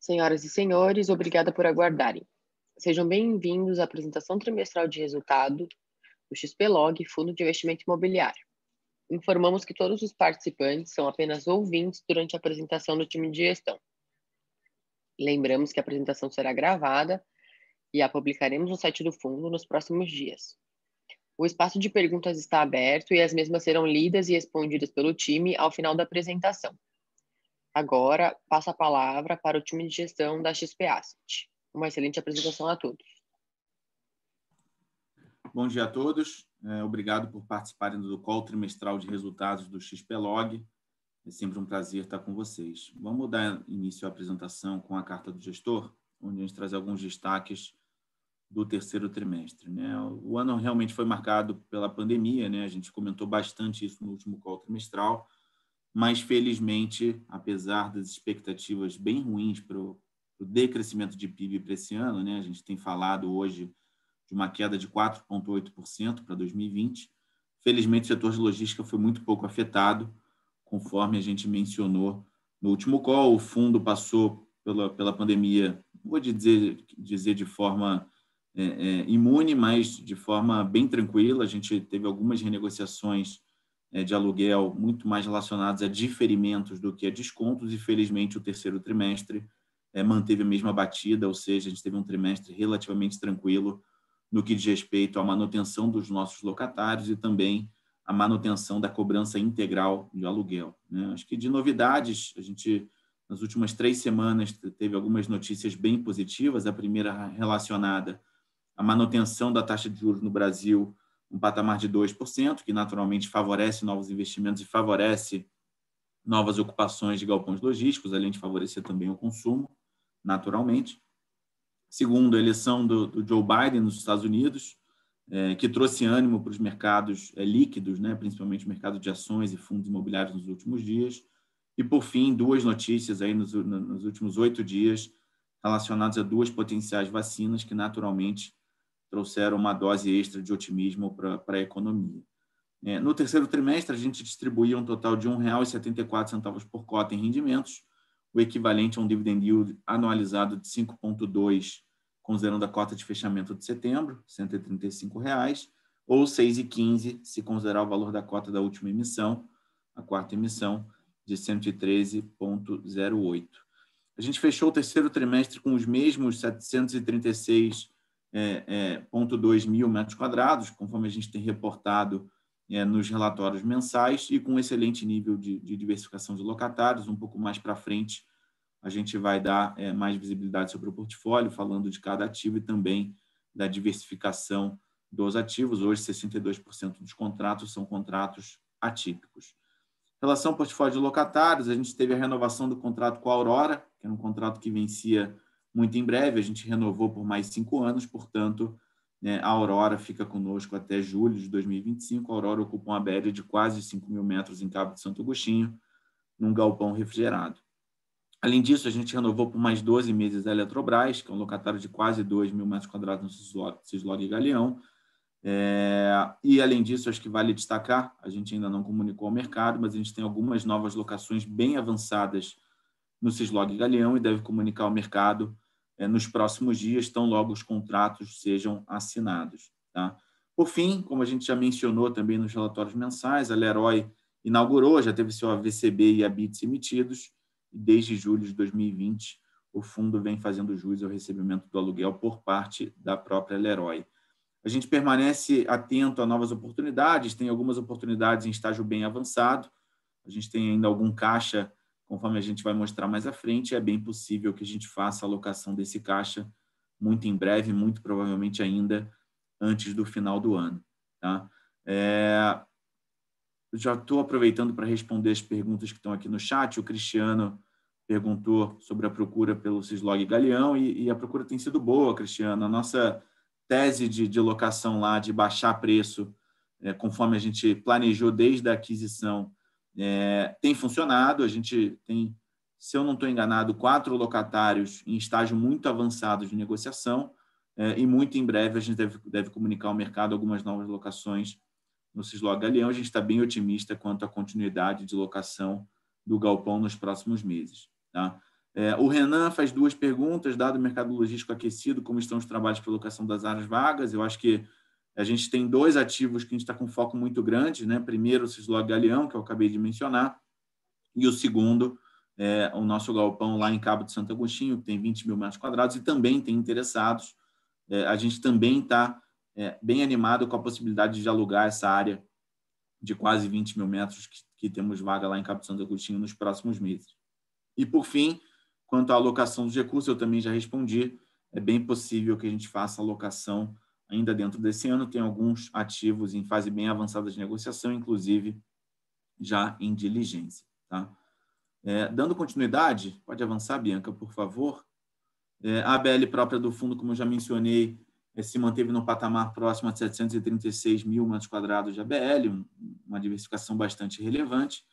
Senhoras e senhores, obrigada por aguardarem. Sejam bem-vindos à apresentação trimestral de resultado do XPlog, Fundo de Investimento Imobiliário. Informamos que todos os participantes são apenas ouvintes durante a apresentação do time de gestão. Lembramos que a apresentação será gravada e a publicaremos no site do fundo nos próximos dias. O espaço de perguntas está aberto e as mesmas serão lidas e respondidas pelo time ao final da apresentação. Agora, passo a palavra para o time de gestão da XP Asset. Uma excelente apresentação a todos. Bom dia a todos. Obrigado por participarem do call trimestral de resultados do XPlog. É sempre um prazer estar com vocês. Vamos dar início à apresentação com a carta do gestor, onde a gente traz alguns destaques do terceiro trimestre. O ano realmente foi marcado pela pandemia, a gente comentou bastante isso no último call trimestral, mas, felizmente, apesar das expectativas bem ruins para o decrescimento de PIB para esse ano, a gente tem falado hoje de uma queda de 4,8% para 2020. Felizmente, o setor de logística foi muito pouco afetado, conforme a gente mencionou no último call. O fundo passou pela pandemia, vou dizer de forma imune, mas de forma bem tranquila. A gente teve algumas renegociações de aluguel muito mais relacionadas a diferimentos do que a descontos, e, felizmente, o terceiro trimestre manteve a mesma batida, ou seja, a gente teve um trimestre relativamente tranquilo no que diz respeito à manutenção dos nossos locatários e também a manutenção da cobrança integral de aluguel. Acho que, de novidades, a gente, nas últimas 3 semanas, teve algumas notícias bem positivas. A primeira relacionada à manutenção da taxa de juros no Brasil, um patamar de 2%, que naturalmente favorece novos investimentos e favorece novas ocupações de galpões logísticos, além de favorecer também o consumo, naturalmente. Segundo, a eleição do Joe Biden nos Estados Unidos, que trouxe ânimo para os mercados líquidos, principalmente o mercado de ações e fundos imobiliários nos últimos dias. E, por fim, 2 notícias aí nos últimos 8 dias relacionadas a 2 potenciais vacinas que, naturalmente, trouxeram uma dose extra de otimismo para a economia. No terceiro trimestre, a gente distribuía um total de R$ 1,74 por cota em rendimentos, o equivalente a um dividend yield anualizado de 5,2%, considerando a cota de fechamento de setembro, R$ 135, ou 6,15% se considerar o valor da cota da última emissão, a quarta emissão, de 113,08. A gente fechou o terceiro trimestre com os mesmos 736,2 mil metros quadrados, conforme a gente tem reportado nos relatórios mensais, e com um excelente nível de diversificação de locatários. Um pouco mais para frente, a gente vai dar mais visibilidade sobre o portfólio, falando de cada ativo e também da diversificação dos ativos. Hoje, 62% dos contratos são contratos atípicos. Em relação ao portfólio de locatários, a gente teve a renovação do contrato com a Aurora, que era um contrato que vencia muito em breve. A gente renovou por mais 5 anos, portanto, a Aurora fica conosco até julho de 2025. A Aurora ocupa uma BL de quase 5 mil metros em Cabo de Santo Agostinho, num galpão refrigerado. Além disso, a gente renovou por mais 12 meses a Eletrobras, que é um locatário de quase 2 mil metros quadrados no Cislog e Galeão. E, além disso, acho que vale destacar, a gente ainda não comunicou ao mercado, mas a gente tem algumas novas locações bem avançadas no Cislog e Galeão e deve comunicar ao mercado nos próximos dias, tão logo os contratos sejam assinados. Tá? Por fim, como a gente já mencionou também nos relatórios mensais, a Leroy inaugurou, já teve seu AVCB e ABITS emitidos, e desde julho de 2020 o fundo vem fazendo jus ao recebimento do aluguel por parte da própria Leroy. A gente permanece atento a novas oportunidades, tem algumas oportunidades em estágio bem avançado, a gente tem ainda algum caixa, conforme a gente vai mostrar mais à frente. É bem possível que a gente faça a alocação desse caixa muito em breve, muito provavelmente ainda antes do final do ano. Tá? Já estou aproveitando para responder as perguntas que estão aqui no chat. O Cristiano perguntou sobre a procura pelo Cislog e Galeão, e a procura tem sido boa, Cristiano. A nossa tese de locação lá, de baixar preço, conforme a gente planejou desde a aquisição, tem funcionado. A gente tem, se eu não estou enganado, 4 locatários em estágio muito avançado de negociação, e muito em breve a gente deve comunicar ao mercado algumas novas locações no Cislog Galeão. A gente está bem otimista quanto à continuidade de locação do galpão nos próximos meses. Tá? O Renan faz 2 perguntas, dado o mercado logístico aquecido, como estão os trabalhos para alocação das áreas vagas? Eu acho que a gente tem 2 ativos que a gente está com foco muito grande, né? Primeiro, o Cislog Galeão, que eu acabei de mencionar, e o segundo é o nosso galpão lá em Cabo de Santo Agostinho, que tem 20 mil metros quadrados e também tem interessados. A gente também está bem animado com a possibilidade de alugar essa área de quase 20 mil metros que temos vaga lá em Cabo de Santo Agostinho nos próximos meses. E, por fim, quanto à alocação dos recursos, eu também já respondi, é bem possível que a gente faça alocação ainda dentro desse ano, tem alguns ativos em fase bem avançada de negociação, inclusive já em diligência. Tá? Dando continuidade, pode avançar, Bianca, por favor. A ABL própria do fundo, como eu já mencionei, se manteve no patamar próximo a 736 mil metros quadrados de ABL, uma diversificação bastante relevante,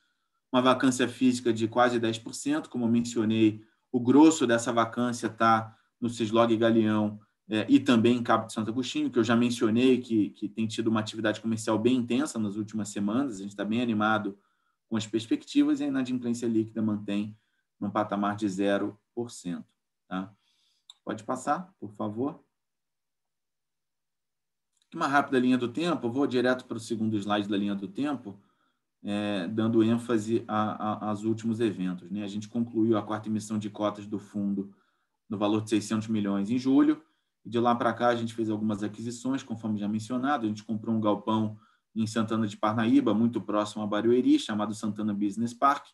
uma vacância física de quase 10%, como eu mencionei, o grosso dessa vacância está no Cislog Galeão e também em Cabo de Santo Agostinho, que eu já mencionei que tem tido uma atividade comercial bem intensa nas últimas semanas, a gente está bem animado com as perspectivas, e a inadimplência líquida mantém num patamar de 0%. Tá? Pode passar, por favor. Uma rápida linha do tempo, eu vou direto para o segundo slide da linha do tempo, dando ênfase aos últimos eventos. Né? A gente concluiu a 4ª emissão de cotas do fundo no valor de 600 milhões em julho, e de lá para cá a gente fez algumas aquisições, conforme já mencionado. A gente comprou um galpão em Santana de Parnaíba, muito próximo a Barueri, chamado Santana Business Park.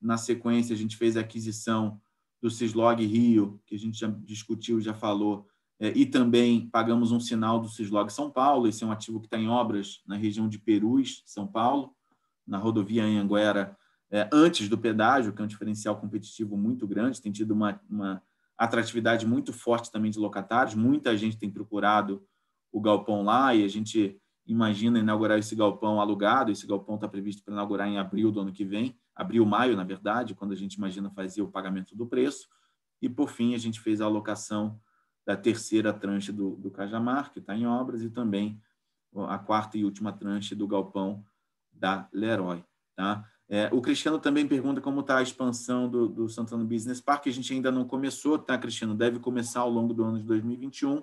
Na sequência, a gente fez a aquisição do Cislog Rio, que a gente já discutiu, já falou, e também pagamos um sinal do Cislog São Paulo. Esse é um ativo que está em obras na região de Perus, São Paulo, na rodovia Anhanguera, antes do pedágio, que é um diferencial competitivo muito grande, tem tido uma atratividade muito forte também de locatários, muita gente tem procurado o galpão lá, e a gente imagina inaugurar esse galpão alugado. Esse galpão está previsto para inaugurar em abril do ano que vem, abril, maio, na verdade, quando a gente imagina fazer o pagamento do preço. E, por fim, a gente fez a alocação da 3ª tranche do Cajamar, que está em obras, e também a 4ª e última tranche do galpão da Leroy. Tá? O Cristiano também pergunta como está a expansão do Santana Business Park. A gente ainda não começou, tá, Cristiano? Deve começar ao longo do ano de 2021.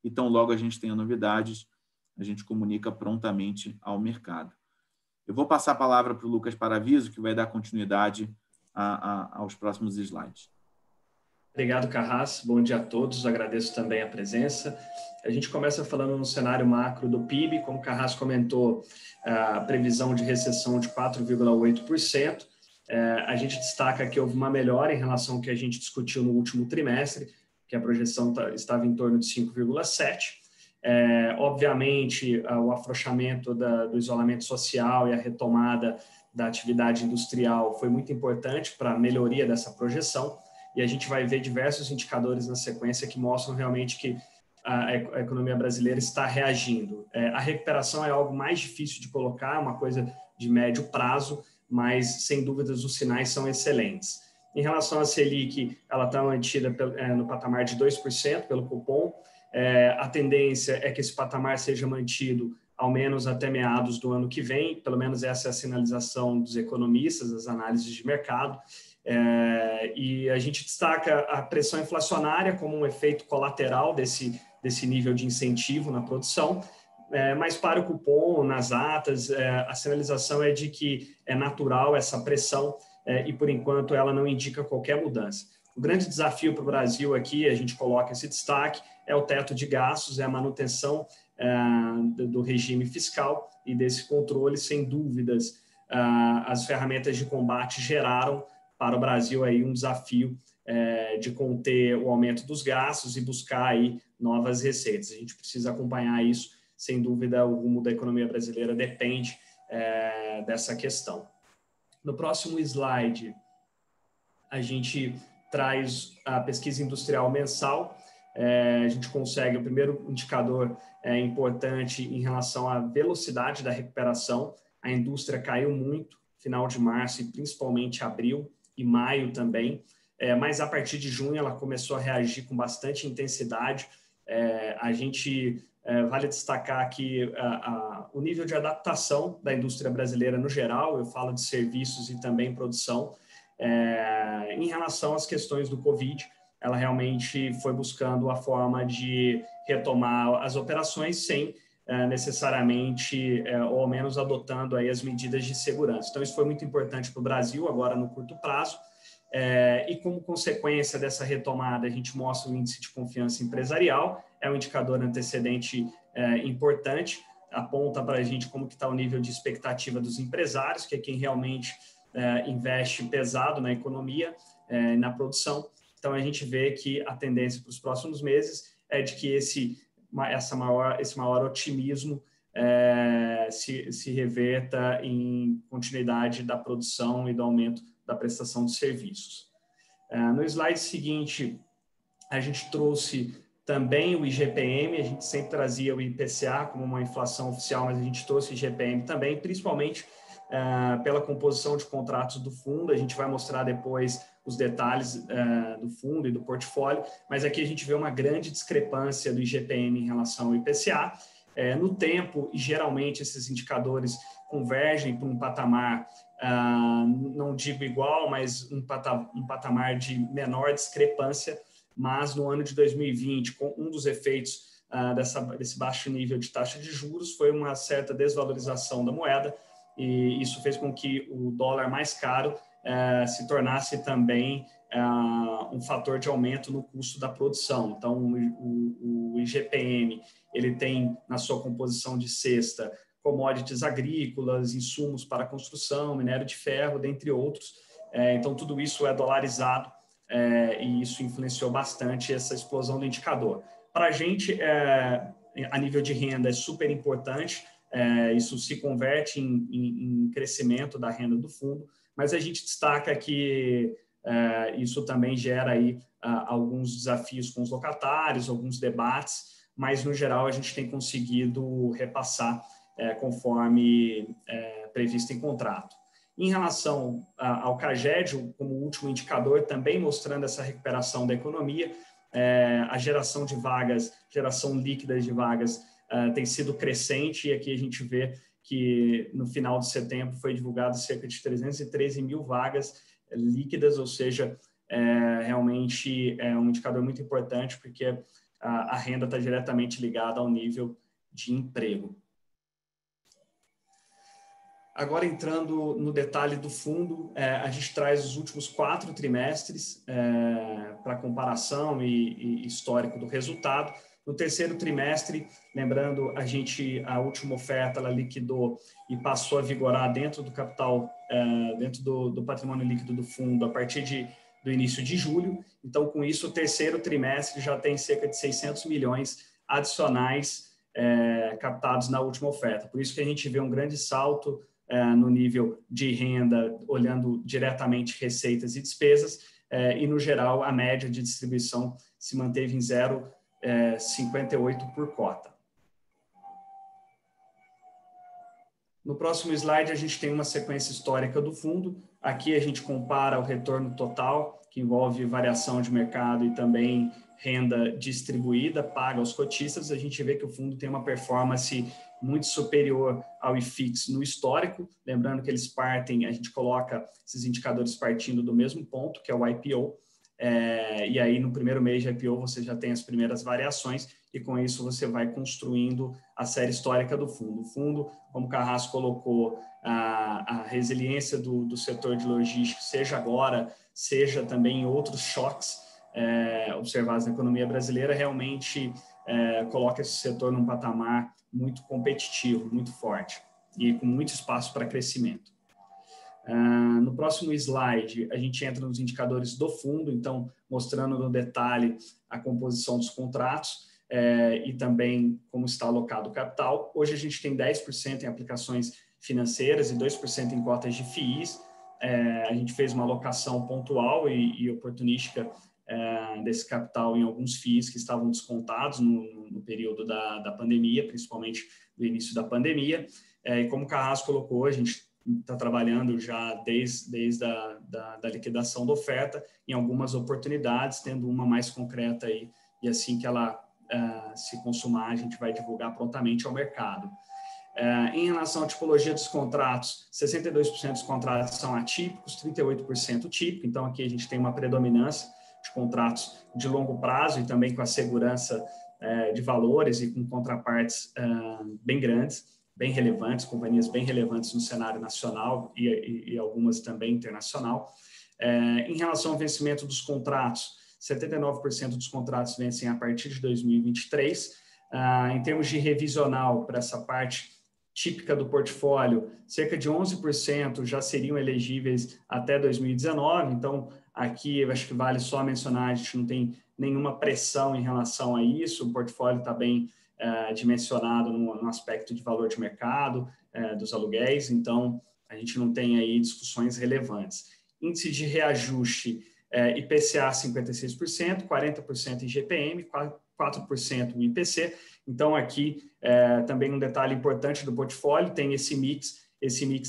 Então, logo a gente tenha novidades, a gente comunica prontamente ao mercado. Eu vou passar a palavra para o Lucas Paraviso, que vai dar continuidade aos próximos slides. Obrigado, Carras. Bom dia a todos. Agradeço também a presença. A gente começa falando no cenário macro do PIB. Como o Carras comentou, a previsão de recessão de 4,8%. A gente destaca que houve uma melhora em relação ao que a gente discutiu no último trimestre, que a projeção estava em torno de 5,7%. Obviamente, o afrouxamento do isolamento social e a retomada da atividade industrial foi muito importante para a melhoria dessa projeção. E a gente vai ver diversos indicadores na sequência que mostram realmente que a economia brasileira está reagindo. A recuperação é algo mais difícil de colocar, uma coisa de médio prazo, mas, sem dúvidas, os sinais são excelentes. Em relação à Selic, ela está mantida no patamar de 2% pelo cupom. A tendência é que esse patamar seja mantido ao menos até meados do ano que vem, pelo menos essa é a sinalização dos economistas, das análises de mercado. E a gente destaca a pressão inflacionária como um efeito colateral desse nível de incentivo na produção, mas para o cupom, nas atas, a sinalização é de que é natural essa pressão e, por enquanto, ela não indica qualquer mudança. O grande desafio para o Brasil aqui, a gente coloca esse destaque, é o teto de gastos, é a manutenção do regime fiscal e desse controle. Sem dúvidas, as ferramentas de combate geraram para o Brasil aí um desafio de conter o aumento dos gastos e buscar aí novas receitas. A gente precisa acompanhar isso. Sem dúvida, o rumo da economia brasileira depende dessa questão. No próximo slide, a gente traz a pesquisa industrial mensal. A gente consegue o primeiro indicador importante em relação à velocidade da recuperação. A indústria caiu muito, final de março e principalmente abril e maio também, mas a partir de junho ela começou a reagir com bastante intensidade. A gente vale destacar aqui o nível de adaptação da indústria brasileira no geral, eu falo de serviços e também produção, Em relação às questões do Covid, ela realmente foi buscando a forma de retomar as operações sem necessariamente, ou ao menos adotando aí as medidas de segurança. Então, isso foi muito importante para o Brasil, agora no curto prazo, e como consequência dessa retomada, a gente mostra o índice de confiança empresarial, é um indicador antecedente importante, aponta para a gente como que está o nível de expectativa dos empresários, que é quem realmente investe pesado na economia, na produção. Então, a gente vê que a tendência para os próximos meses é de que esse maior otimismo se reverta em continuidade da produção e do aumento da prestação de serviços. No slide seguinte, a gente trouxe também o IGPM, a gente sempre trazia o IPCA como uma inflação oficial, mas a gente trouxe o IGPM também, principalmente pela composição de contratos do fundo. A gente vai mostrar depois os detalhes do fundo e do portfólio, mas aqui a gente vê uma grande discrepância do IGPM em relação ao IPCA. No tempo, e geralmente esses indicadores convergem para um patamar, não digo igual, mas um patamar de menor discrepância, mas no ano de 2020, com um dos efeitos desse baixo nível de taxa de juros, foi uma certa desvalorização da moeda, e isso fez com que o dólar mais caro se tornasse também um fator de aumento no custo da produção. Então, o IGPM, ele tem na sua composição de cesta commodities agrícolas, insumos para construção, minério de ferro, dentre outros. Então, tudo isso é dolarizado e isso influenciou bastante essa explosão do indicador. Para a gente, a nível de renda, é super importante, isso se converte em crescimento da renda do fundo, mas a gente destaca que isso também gera aí alguns desafios com os locatários, alguns debates, mas no geral a gente tem conseguido repassar conforme previsto em contrato. Em relação ao CAGED, como último indicador, também mostrando essa recuperação da economia, a geração de vagas, geração líquida de vagas tem sido crescente, e aqui a gente vê que no final de setembro foi divulgado cerca de 313 mil vagas líquidas, ou seja, realmente é um indicador muito importante, porque a renda está diretamente ligada ao nível de emprego. Agora, entrando no detalhe do fundo, a gente traz os últimos 4 trimestres para comparação e histórico do resultado. No terceiro trimestre, lembrando, a última oferta ela liquidou e passou a vigorar dentro do capital, dentro do patrimônio líquido do fundo a partir do início de julho. Então, com isso, o terceiro trimestre já tem cerca de 600 milhões adicionais captados na última oferta. Por isso que a gente vê um grande salto no nível de renda, olhando diretamente receitas e despesas, e, no geral, a média de distribuição se manteve em 0,58 por cota. No próximo slide, a gente tem uma sequência histórica do fundo. Aqui a gente compara o retorno total, que envolve variação de mercado e também renda distribuída, paga aos cotistas. A gente vê que o fundo tem uma performance muito superior ao IFIX no histórico. Lembrando que eles partem, a gente coloca esses indicadores partindo do mesmo ponto, que é o IPO. E aí, no primeiro mês de IPO, você já tem as primeiras variações, e com isso você vai construindo a série histórica do fundo. O fundo, como o Carrasco colocou, a resiliência do setor de logística, seja agora, seja também em outros choques observados na economia brasileira, realmente coloca esse setor num patamar muito competitivo, muito forte, e com muito espaço para crescimento. No próximo slide, a gente entra nos indicadores do fundo, então, mostrando no detalhe a composição dos contratos e também como está alocado o capital. Hoje a gente tem 10% em aplicações financeiras e 2% em cotas de FIIs. A gente fez uma alocação pontual e oportunística desse capital em alguns FIIs que estavam descontados no período da pandemia, principalmente no início da pandemia. E como o Carrasco colocou, a gente está trabalhando já desde a liquidação da oferta em algumas oportunidades, tendo uma mais concreta aí, e assim que ela se consumar, a gente vai divulgar prontamente ao mercado. Em relação à tipologia dos contratos, 62% dos contratos são atípicos, 38% típico, então aqui a gente tem uma predominância de contratos de longo prazo e também com a segurança de valores e com contrapartes bem grandes, bem relevantes, companhias bem relevantes no cenário nacional e algumas também internacional. Em relação ao vencimento dos contratos, 79% dos contratos vencem a partir de 2023. Em termos de revisional, para essa parte típica do portfólio, cerca de 11% já seriam elegíveis até 2019. Então, aqui eu acho que vale só mencionar, a gente não tem nenhuma pressão em relação a isso, o portfólio está bem dimensionado no aspecto de valor de mercado dos aluguéis, então a gente não tem aí discussões relevantes. Índice de reajuste IPCA 56%, 40% IGPM, 4% o IPC. Então, aqui também um detalhe importante do portfólio, tem esse mix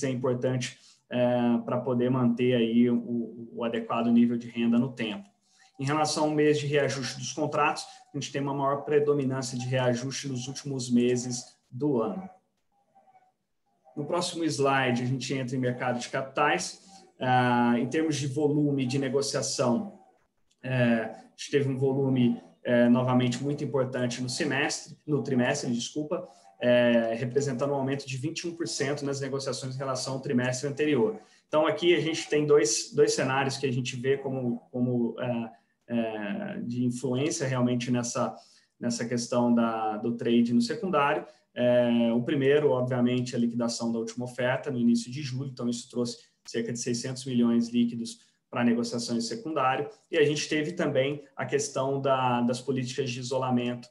é importante para poder manter aí o adequado nível de renda no tempo. Em relação ao mês de reajuste dos contratos, a gente tem uma maior predominância de reajuste nos últimos meses do ano. No próximo slide, a gente entra em mercado de capitais. Em termos de volume de negociação, a gente teve um volume novamente muito importante no trimestre, representando um aumento de 21% nas negociações em relação ao trimestre anterior. Então, aqui a gente tem dois cenários que a gente vê como de influência realmente nessa questão do trade no secundário. O primeiro, obviamente, a liquidação da última oferta no início de julho, então isso trouxe cerca de 600 milhões líquidos para negociações em secundário, e a gente teve também a questão das políticas de isolamento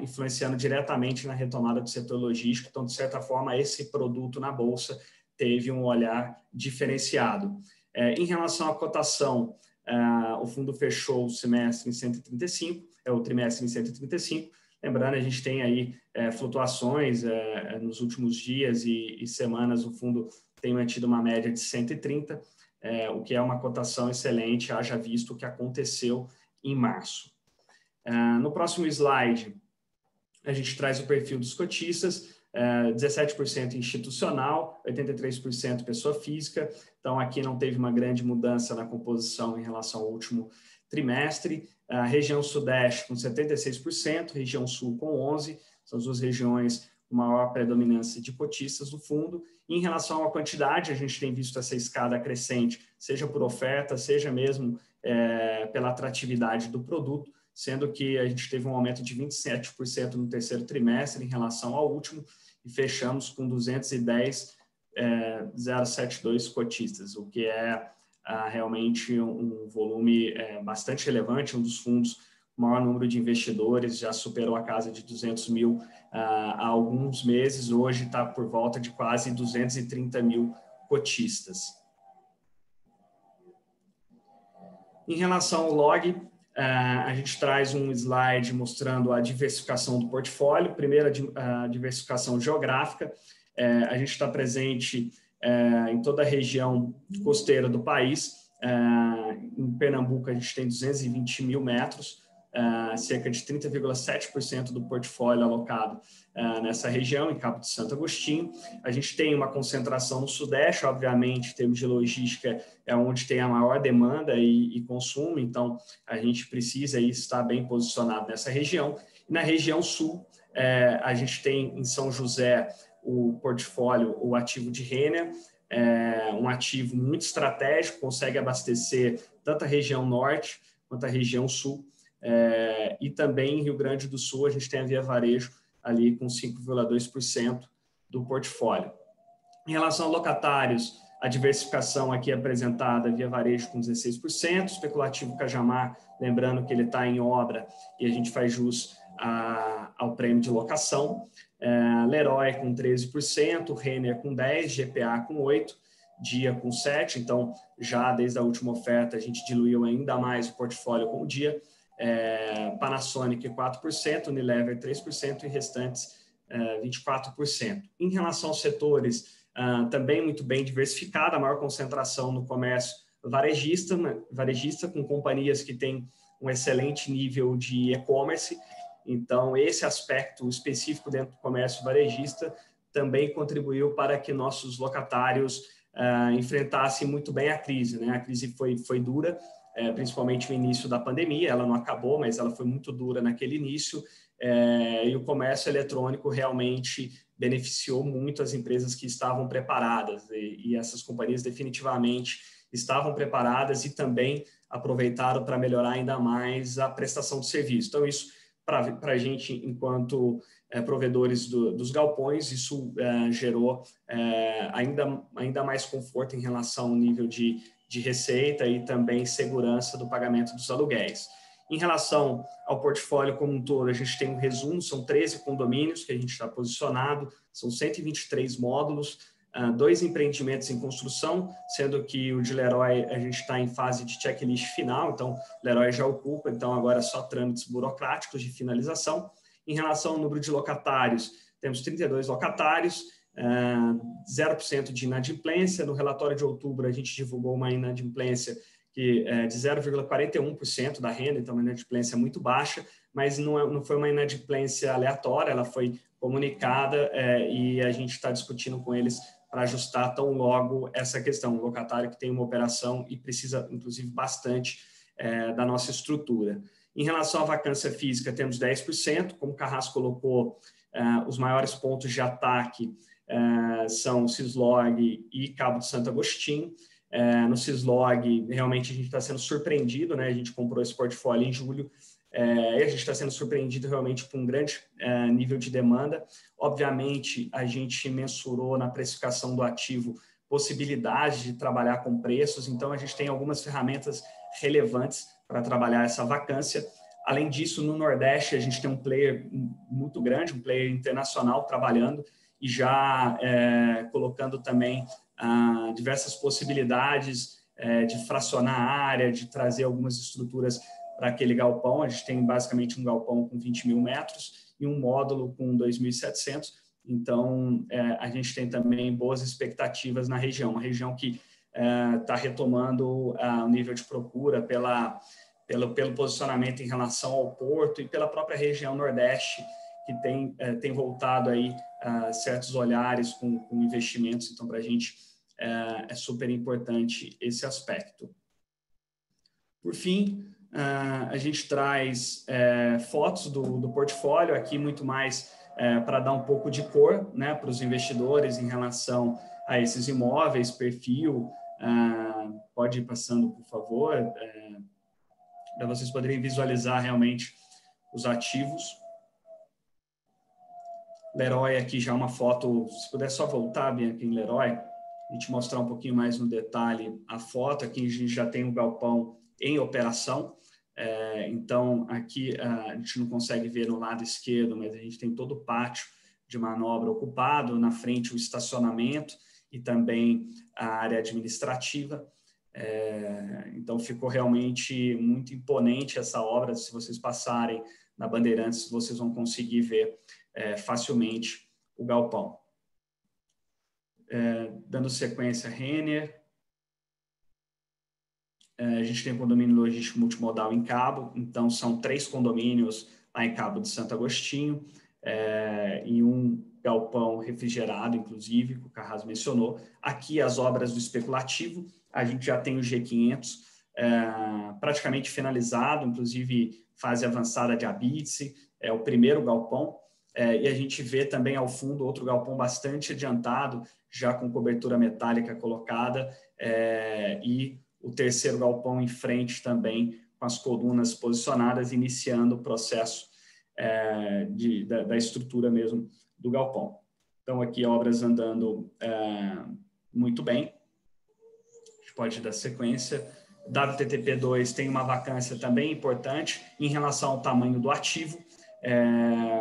influenciando diretamente na retomada do setor logístico, então, de certa forma, esse produto na Bolsa teve um olhar diferenciado. Em relação à cotação, o fundo fechou o semestre em 135, o trimestre em 135, lembrando, a gente tem aí flutuações nos últimos dias e semanas, o fundo tem mantido uma média de 130, o que é uma cotação excelente, haja visto o que aconteceu em março. No próximo slide, a gente traz o perfil dos cotistas, 17% institucional, 83% pessoa física, então aqui não teve uma grande mudança na composição em relação ao último trimestre. A região Sudeste com 76%, região Sul com 11%, são as duas regiões com maior predominância de cotistas do fundo. E em relação à quantidade, a gente tem visto essa escada crescente, seja por oferta, seja mesmo pela atratividade do produto, sendo que a gente teve um aumento de 27% no terceiro trimestre em relação ao último e fechamos com 210,072 cotistas, o que é realmente um volume bastante relevante, um dos fundos com maior número de investidores, já superou a casa de 200 mil há alguns meses, hoje está por volta de quase 230 mil cotistas. Em relação ao log, a gente traz um slide mostrando a diversificação do portfólio. Primeiro, a diversificação geográfica. A gente está presente em toda a região costeira do país. Em Pernambuco, a gente tem 220 mil metros, cerca de 30,7% do portfólio alocado nessa região, em Cabo de Santo Agostinho. A gente tem uma concentração no Sudeste, obviamente, em termos de logística, é onde tem a maior demanda e consumo, então a gente precisa estar bem posicionado nessa região. E na região Sul, a gente tem em São José o portfólio, o ativo de Renner, um ativo muito estratégico, consegue abastecer tanto a região Norte quanto a região Sul. E também em Rio Grande do Sul, a gente tem a Via Varejo ali com 5,2% do portfólio. Em relação a locatários, a diversificação aqui é apresentada Via Varejo com 16%, especulativo Cajamar, lembrando que ele está em obra e a gente faz jus ao prêmio de locação. Leroy com 13%, Renner com 10%, GPA com 8%, Dia com 7%, então já desde a última oferta a gente diluiu ainda mais o portfólio com o Dia. Panasonic 4%, Unilever 3% e restantes 24%. Em relação aos setores, também muito bem diversificada, a maior concentração no comércio varejista com companhias que têm um excelente nível de e-commerce. Então, esse aspecto específico dentro do comércio varejista também contribuiu para que nossos locatários enfrentassem muito bem a crise, né? A crise foi dura, principalmente no início da pandemia, ela não acabou, mas ela foi muito dura naquele início, e o comércio eletrônico realmente beneficiou muito as empresas que estavam preparadas, e essas companhias definitivamente estavam preparadas e também aproveitaram para melhorar ainda mais a prestação de serviço. Então, isso, para a gente, enquanto provedores dos galpões, isso gerou ainda mais conforto em relação ao nível de receita e também segurança do pagamento dos aluguéis. Em relação ao portfólio como um todo, a gente tem um resumo, são 13 condomínios que a gente está posicionado, são 123 módulos, 2 empreendimentos em construção, sendo que o de Leroy a gente está em fase de checklist final, então Leroy já ocupa, então agora é só trâmites burocráticos de finalização. Em relação ao número de locatários, temos 32 locatários, 0% de inadimplência. No relatório de outubro, a gente divulgou uma inadimplência de 0,41% da renda, então uma inadimplência muito baixa, mas não foi uma inadimplência aleatória, ela foi comunicada e a gente está discutindo com eles para ajustar tão logo essa questão. Um locatário que tem uma operação e precisa, inclusive, bastante da nossa estrutura. Em relação à vacância física, temos 10%, como o Carrasco colocou, os maiores pontos de ataque são o Cislog e Cabo de Santo Agostinho. No Cislog, realmente a gente está sendo surpreendido, né? A gente comprou esse portfólio em julho e a gente está sendo surpreendido realmente por um grande nível de demanda. Obviamente, a gente mensurou na precificação do ativo possibilidade de trabalhar com preços, então a gente tem algumas ferramentas relevantes para trabalhar essa vacância. Além disso, no Nordeste, a gente tem um player muito grande, um player internacional trabalhando e já colocando também diversas possibilidades de fracionar a área, de trazer algumas estruturas para aquele galpão. A gente tem basicamente um galpão com 20 mil metros e um módulo com 2.700. Então, a gente tem também boas expectativas na região, uma região que está retomando o nível de procura pelo posicionamento em relação ao porto e pela própria região Nordeste, que tem voltado aí certos olhares com investimentos. Então, para a gente é super importante esse aspecto. Por fim, a gente traz fotos do portfólio, aqui muito mais para dar um pouco de cor, né, para os investidores em relação a esses imóveis, perfil. Pode ir passando, por favor, para vocês poderem visualizar realmente os ativos. Leroy aqui já uma foto, se puder só voltar, Bianca, em Leroy, a gente mostrar um pouquinho mais no detalhe a foto. Aqui a gente já tem um galpão em operação, então aqui a gente não consegue ver no lado esquerdo, mas a gente tem todo o pátio de manobra ocupado, na frente o estacionamento e também a área administrativa. Então ficou realmente muito imponente essa obra. Se vocês passarem na Bandeirantes, vocês vão conseguir ver facilmente o galpão. Dando sequência, Renner. A gente tem um condomínio logístico multimodal em Cabo, então são 3 condomínios lá em Cabo de Santo Agostinho, e um galpão refrigerado, inclusive, que o Carrasco mencionou. Aqui as obras do especulativo, a gente já tem o G500 praticamente finalizado, inclusive fase avançada de habite, é o primeiro galpão, e a gente vê também ao fundo outro galpão bastante adiantado, já com cobertura metálica colocada, e o terceiro galpão em frente também, com as colunas posicionadas, iniciando o processo da estrutura mesmo do galpão. Então, aqui obras andando muito bem. A gente pode dar sequência. WTTP2 tem uma vacância também importante em relação ao tamanho do ativo,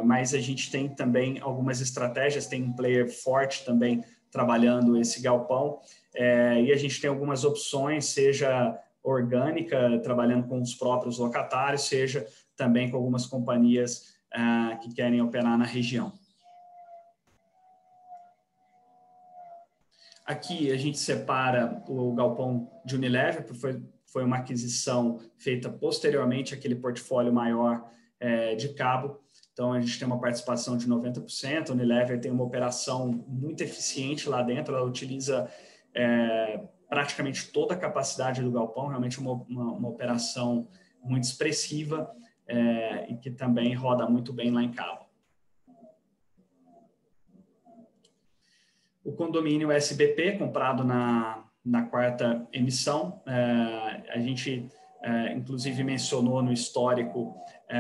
mas a gente tem também algumas estratégias, tem um player forte também trabalhando esse galpão, e a gente tem algumas opções, seja orgânica, trabalhando com os próprios locatários, seja também com algumas companhias que querem operar na região. Aqui a gente separa o galpão de Unilever, porque foi uma aquisição feita posteriormente àquele portfólio maior de Cabo. Então, a gente tem uma participação de 90%. A Unilever tem uma operação muito eficiente lá dentro. Ela utiliza praticamente toda a capacidade do galpão. Realmente uma operação muito expressiva e que também roda muito bem lá em Cabo. O condomínio SBP, comprado na quarta emissão, a gente, inclusive, mencionou no histórico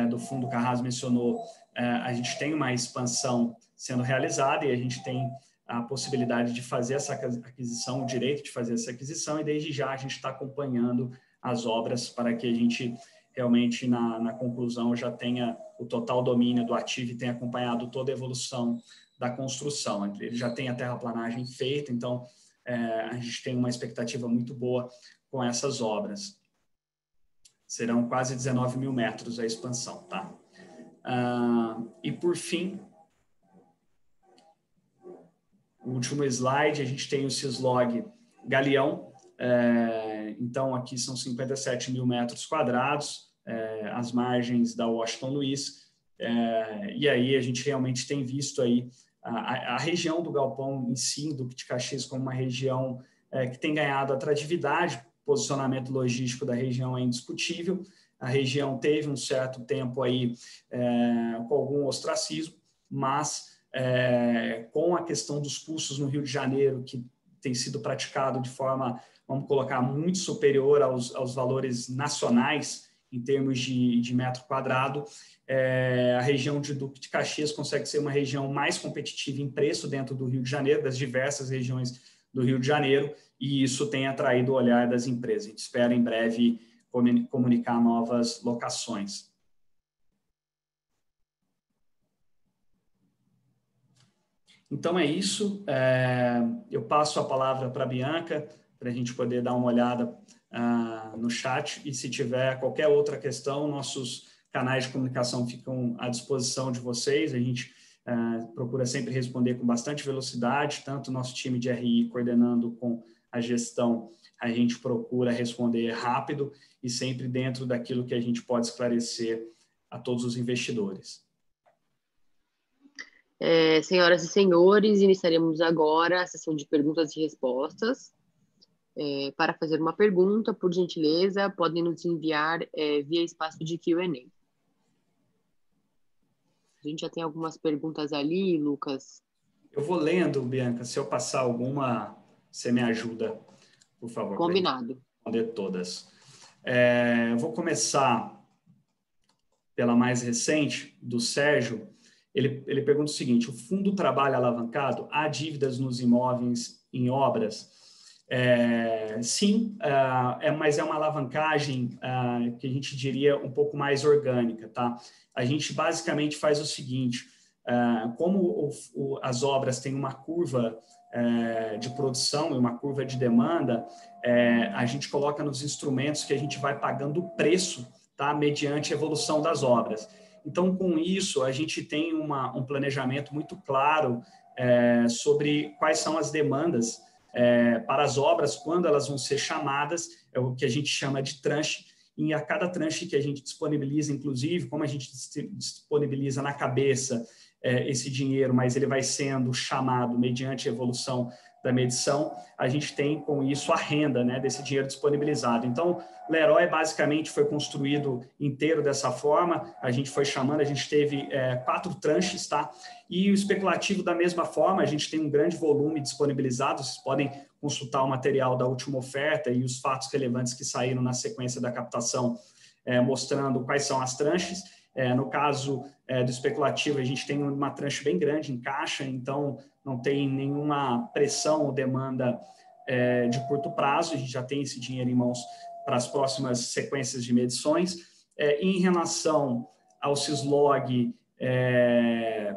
do fundo, Carrasco mencionou, a gente tem uma expansão sendo realizada e a gente tem a possibilidade de fazer essa aquisição, o direito de fazer essa aquisição, e desde já a gente está acompanhando as obras para que a gente realmente, na conclusão, já tenha o total domínio do ativo e tenha acompanhado toda a evolução da construção. Ele já tem a terraplanagem feita, então a gente tem uma expectativa muito boa com essas obras. Serão quase 19 mil metros a expansão, tá? E por fim, o último slide, a gente tem o Cislog Galeão. Então, aqui são 57 mil metros quadrados, as margens da Washington Luiz. E aí a gente realmente tem visto aí a região do galpão em si, Duque de Caxias, como uma região que tem ganhado atratividade. O posicionamento logístico da região é indiscutível. A região teve um certo tempo aí com algum ostracismo, mas com a questão dos custos no Rio de Janeiro, que tem sido praticado de forma, vamos colocar, muito superior aos valores nacionais em termos de metro quadrado, a região de Duque de Caxias consegue ser uma região mais competitiva em preço dentro do Rio de Janeiro, das diversas regiões do Rio de Janeiro, e isso tem atraído o olhar das empresas. A gente espera em breve comunicar novas locações. Então é isso. Eu passo a palavra para a Bianca, para a gente poder dar uma olhada no chat, e se tiver qualquer outra questão, nossos canais de comunicação ficam à disposição de vocês. A gente procura sempre responder com bastante velocidade, tanto o nosso time de RI coordenando com a gestão, a gente procura responder rápido e sempre dentro daquilo que a gente pode esclarecer a todos os investidores. Senhoras e senhores, iniciaremos agora a sessão de perguntas e respostas. Para fazer uma pergunta, por gentileza, podem nos enviar via espaço de Q&A. A gente já tem algumas perguntas ali, Lucas. Eu vou lendo, Bianca. Se eu passar alguma, você me ajuda, por favor. Combinado. Responder todas. Eu vou começar pela mais recente, do Sérgio. Ele pergunta o seguinte: o fundo trabalha alavancado? Há dívidas nos imóveis em obras? Sim, mas é uma alavancagem que a gente diria um pouco mais orgânica, tá? A gente basicamente faz o seguinte: como as obras têm uma curva de produção e uma curva de demanda, a gente coloca nos instrumentos que a gente vai pagando o preço, tá? Mediante a evolução das obras. Então, com isso, a gente tem um planejamento muito claro sobre quais são as demandas para as obras, quando elas vão ser chamadas, é o que a gente chama de tranche, e a cada tranche que a gente disponibiliza, inclusive, como a gente disponibiliza na cabeça esse dinheiro, mas ele vai sendo chamado mediante a evolução da medição, a gente tem com isso a renda, né, desse dinheiro disponibilizado. Então, Leroy basicamente foi construído inteiro dessa forma, a gente foi chamando, a gente teve 4 tranches, tá? E o especulativo da mesma forma, a gente tem um grande volume disponibilizado, vocês podem consultar o material da última oferta e os fatos relevantes que saíram na sequência da captação, mostrando quais são as tranches. No caso do especulativo, a gente tem uma tranche bem grande em caixa, então não tem nenhuma pressão ou demanda de curto prazo, a gente já tem esse dinheiro em mãos para as próximas sequências de medições. Em relação ao Cislog,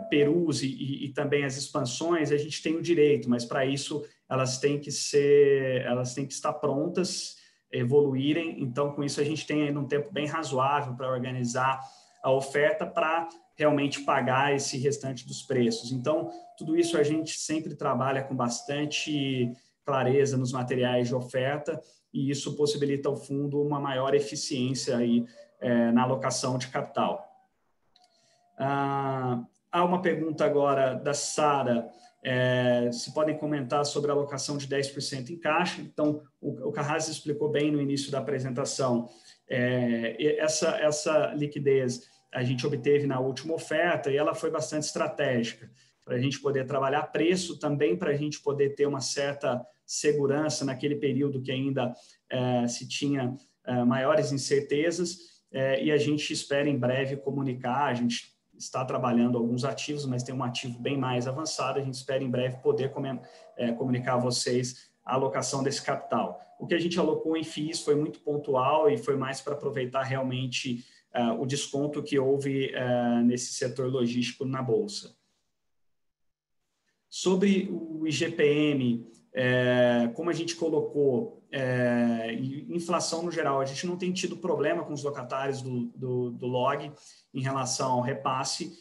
Perus e também as expansões, a gente tem o direito, mas para isso elas têm que estar prontas, evoluírem, então com isso a gente tem ainda um tempo bem razoável para organizar a oferta para realmente pagar esse restante dos preços. Então, tudo isso a gente sempre trabalha com bastante clareza nos materiais de oferta e isso possibilita ao fundo uma maior eficiência aí, na alocação de capital. Há uma pergunta agora da Sara, se podem comentar sobre a alocação de 10% em caixa. Então, o Carrasco explicou bem no início da apresentação. Essa liquidez a gente obteve na última oferta e ela foi bastante estratégica, para a gente poder trabalhar preço, também para a gente poder ter uma certa segurança naquele período que ainda se tinha maiores incertezas, e a gente espera em breve comunicar. A gente está trabalhando alguns ativos, mas tem um ativo bem mais avançado. A gente espera em breve poder comunicar a vocês a alocação desse capital. O que a gente alocou em FIIs foi muito pontual e foi mais para aproveitar realmente o desconto que houve nesse setor logístico na Bolsa. Sobre o IGPM, como a gente colocou, inflação no geral, a gente não tem tido problema com os locatários do LOG em relação ao repasse.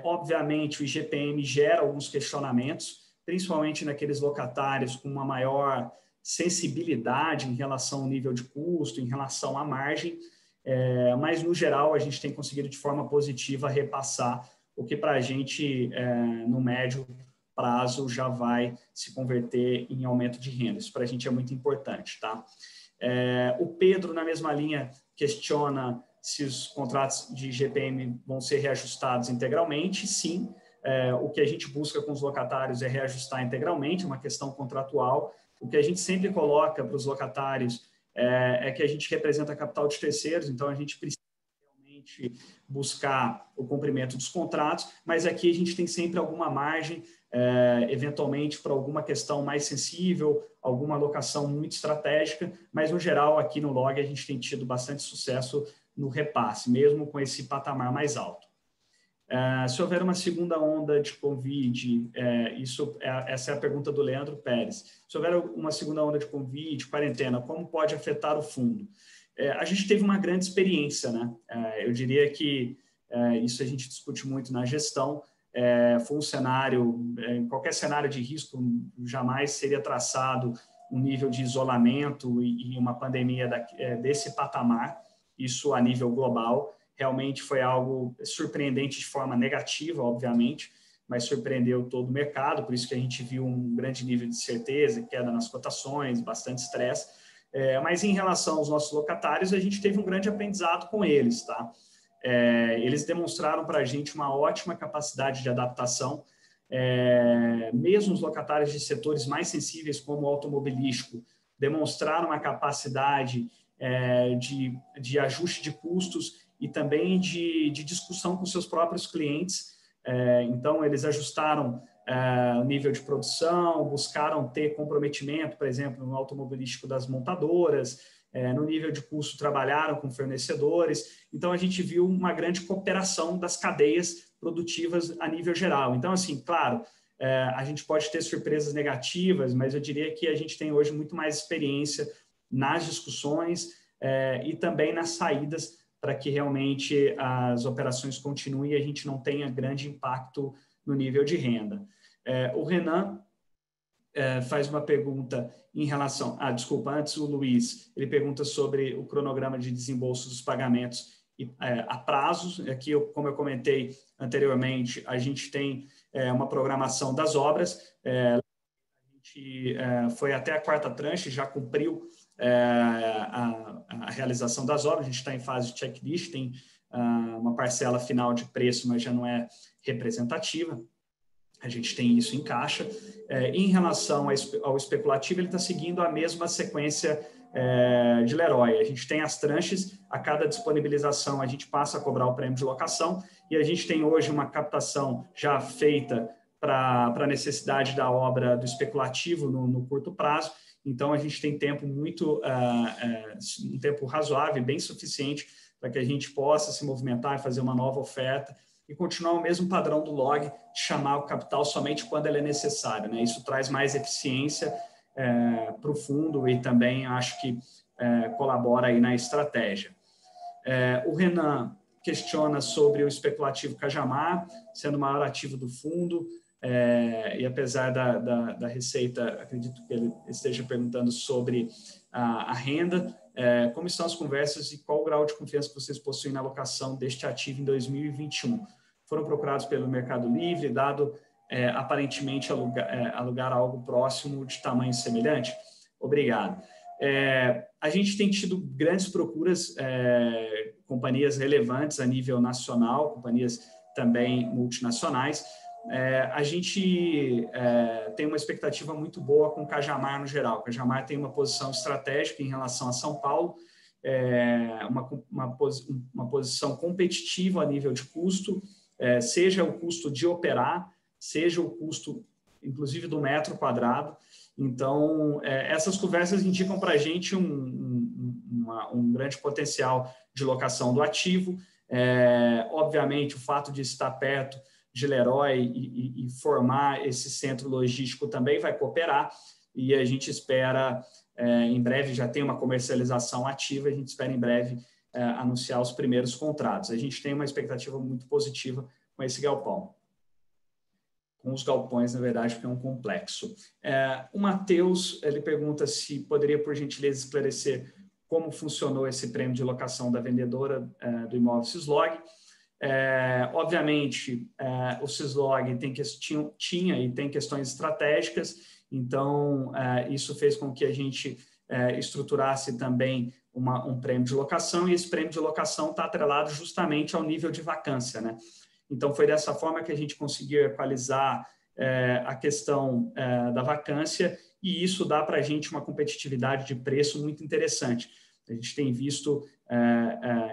Obviamente, o IGPM gera alguns questionamentos, principalmente naqueles locatários com uma maior sensibilidade em relação ao nível de custo, em relação à margem, mas, no geral, a gente tem conseguido de forma positiva repassar, o que para a gente, no médio prazo, já vai se converter em aumento de renda. Isso para a gente é muito importante, tá? O Pedro, na mesma linha, questiona se os contratos de IGPM vão ser reajustados integralmente. Sim, o que a gente busca com os locatários é reajustar integralmente, uma questão contratual. O que a gente sempre coloca para os locatários é que a gente representa capital de terceiros, então a gente precisa realmente buscar o cumprimento dos contratos, mas aqui a gente tem sempre alguma margem, eventualmente para alguma questão mais sensível, alguma alocação muito estratégica, mas no geral aqui no LOG a gente tem tido bastante sucesso no repasse, mesmo com esse patamar mais alto. Se houver uma segunda onda de Covid, essa é a pergunta do Leandro Pérez, se houver uma segunda onda de Covid, quarentena, como pode afetar o fundo? A gente teve uma grande experiência, né? Eu diria que isso a gente discute muito na gestão. Foi um cenário, em qualquer cenário de risco, jamais seria traçado um nível de isolamento e uma pandemia desse patamar, isso a nível global. Realmente foi algo surpreendente de forma negativa, obviamente, mas surpreendeu todo o mercado, por isso que a gente viu um grande nível de certeza, queda nas cotações, bastante estresse. Mas em relação aos nossos locatários, a gente teve um grande aprendizado com eles, tá? Eles demonstraram para a gente uma ótima capacidade de adaptação, mesmo os locatários de setores mais sensíveis, como o automobilístico, demonstraram uma capacidade de ajuste de custos e também de discussão com seus próprios clientes. Então, eles ajustaram o nível de produção, buscaram ter comprometimento, por exemplo, no automobilístico das montadoras, no nível de custo trabalharam com fornecedores. Então, a gente viu uma grande cooperação das cadeias produtivas a nível geral. Então, assim, claro, a gente pode ter surpresas negativas, mas eu diria que a gente tem hoje muito mais experiência nas discussões e também nas saídas para que realmente as operações continuem e a gente não tenha grande impacto no nível de renda. O Renan faz uma pergunta em relação... desculpa, antes o Luiz, ele pergunta sobre o cronograma de desembolso dos pagamentos a prazos. Aqui, como eu comentei anteriormente, a gente tem uma programação das obras. A gente foi até a quarta tranche, já cumpriu a realização das obras. A gente está em fase de checklist, tem uma parcela final de preço, mas já não é representativa. A gente tem isso em caixa. Em relação ao especulativo, ele está seguindo a mesma sequência de Leroy. A gente tem as tranches, a cada disponibilização a gente passa a cobrar o prêmio de locação e a gente tem hoje uma captação já feita para a necessidade da obra do especulativo no curto prazo. Então, a gente tem tempo um tempo razoável, bem suficiente para que a gente possa se movimentar e fazer uma nova oferta e continuar o mesmo padrão do LOG, de chamar o capital somente quando ele é necessário, né? Isso traz mais eficiência para o fundo e também acho que colabora aí na estratégia. O Renan questiona sobre o especulativo Cajamar, sendo o maior ativo do fundo, e apesar da receita, acredito que ele esteja perguntando sobre a renda. Como estão as conversas e qual o grau de confiança que vocês possuem na alocação deste ativo em 2021? foram procurados pelo Mercado Livre, dado aparentemente alugar algo próximo de tamanho semelhante? Obrigado. A gente tem tido grandes procuras, companhias relevantes a nível nacional, companhias também multinacionais. A gente tem uma expectativa muito boa com o Cajamar no geral. O Cajamar tem uma posição estratégica em relação a São Paulo, uma posição competitiva a nível de custo, seja o custo de operar, seja o custo, inclusive, do metro quadrado. Então, essas conversas indicam para a gente um grande potencial de locação do ativo. Obviamente, o fato de estar perto de Leroy e formar esse centro logístico também vai cooperar, e a gente espera, em breve, já tem uma comercialização ativa, a gente espera em breve anunciar os primeiros contratos. A gente tem uma expectativa muito positiva com esse galpão. Com os galpões, na verdade, porque é um complexo. O Matheus, ele pergunta se poderia, por gentileza, esclarecer como funcionou esse prêmio de locação da vendedora do imóvel Cislog. Obviamente, o Cislog tinha e tem questões estratégicas, então isso fez com que a gente estruturasse também um prêmio de locação, e esse prêmio de locação está atrelado justamente ao nível de vacância, né? Então, foi dessa forma que a gente conseguiu equalizar a questão da vacância, e isso dá para a gente uma competitividade de preço muito interessante. A gente tem visto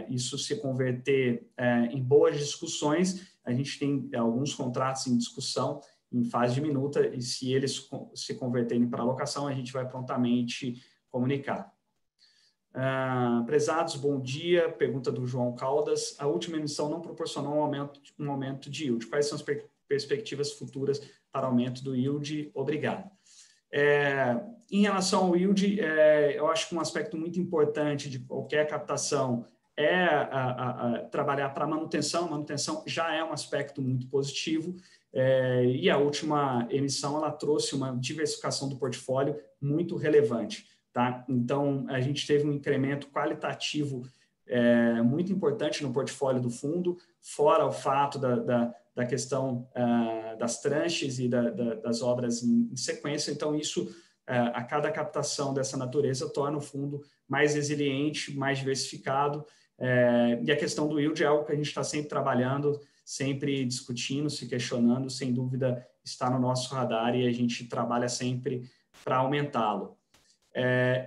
isso se converter em boas discussões. A gente tem alguns contratos em discussão, em fase de minuta, e se eles se converterem para alocação, a gente vai prontamente comunicar. Prezados, bom dia. Pergunta do João Caldas. A última emissão não proporcionou um aumento de yield. Quais são as perspectivas futuras para aumento do yield? Obrigado. Em relação ao yield, eu acho que um aspecto muito importante de qualquer captação é trabalhar para manutenção. Manutenção já é um aspecto muito positivo, e a última emissão ela trouxe uma diversificação do portfólio muito relevante. Tá? Então, a gente teve um incremento qualitativo muito importante no portfólio do fundo, fora o fato da questão das tranches e das obras em sequência. Então, isso, a cada captação dessa natureza, torna o fundo mais resiliente, mais diversificado. E a questão do yield é algo que a gente está sempre trabalhando, sempre discutindo, se questionando, sem dúvida está no nosso radar, e a gente trabalha sempre para aumentá-lo.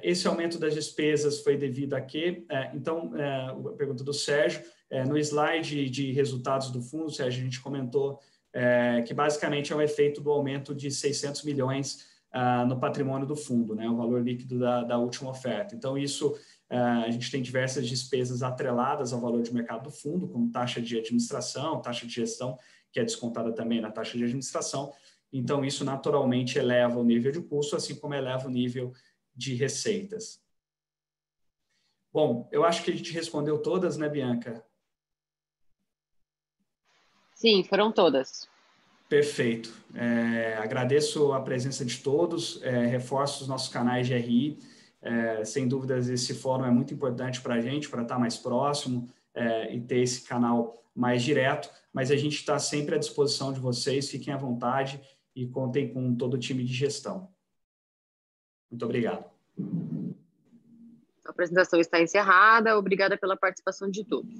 Esse aumento das despesas foi devido a quê? Então, a pergunta do Sérgio, no slide de resultados do fundo, Sérgio, a gente comentou que basicamente é um efeito do aumento de 600 milhões no patrimônio do fundo, né, o valor líquido da última oferta. Então, isso, a gente tem diversas despesas atreladas ao valor de mercado do fundo, como taxa de administração, taxa de gestão, que é descontada também na taxa de administração. Então, isso naturalmente eleva o nível de custo, assim como eleva o nível de receitas. Bom, eu acho que a gente respondeu todas, né, Bianca? Sim, foram todas. Perfeito. Agradeço a presença de todos, reforço os nossos canais de RI. Sem dúvidas, esse fórum é muito importante para a gente, para estar mais próximo e ter esse canal mais direto, mas a gente está sempre à disposição de vocês, fiquem à vontade e contem com todo o time de gestão. Muito obrigado. A apresentação está encerrada. Obrigada pela participação de todos.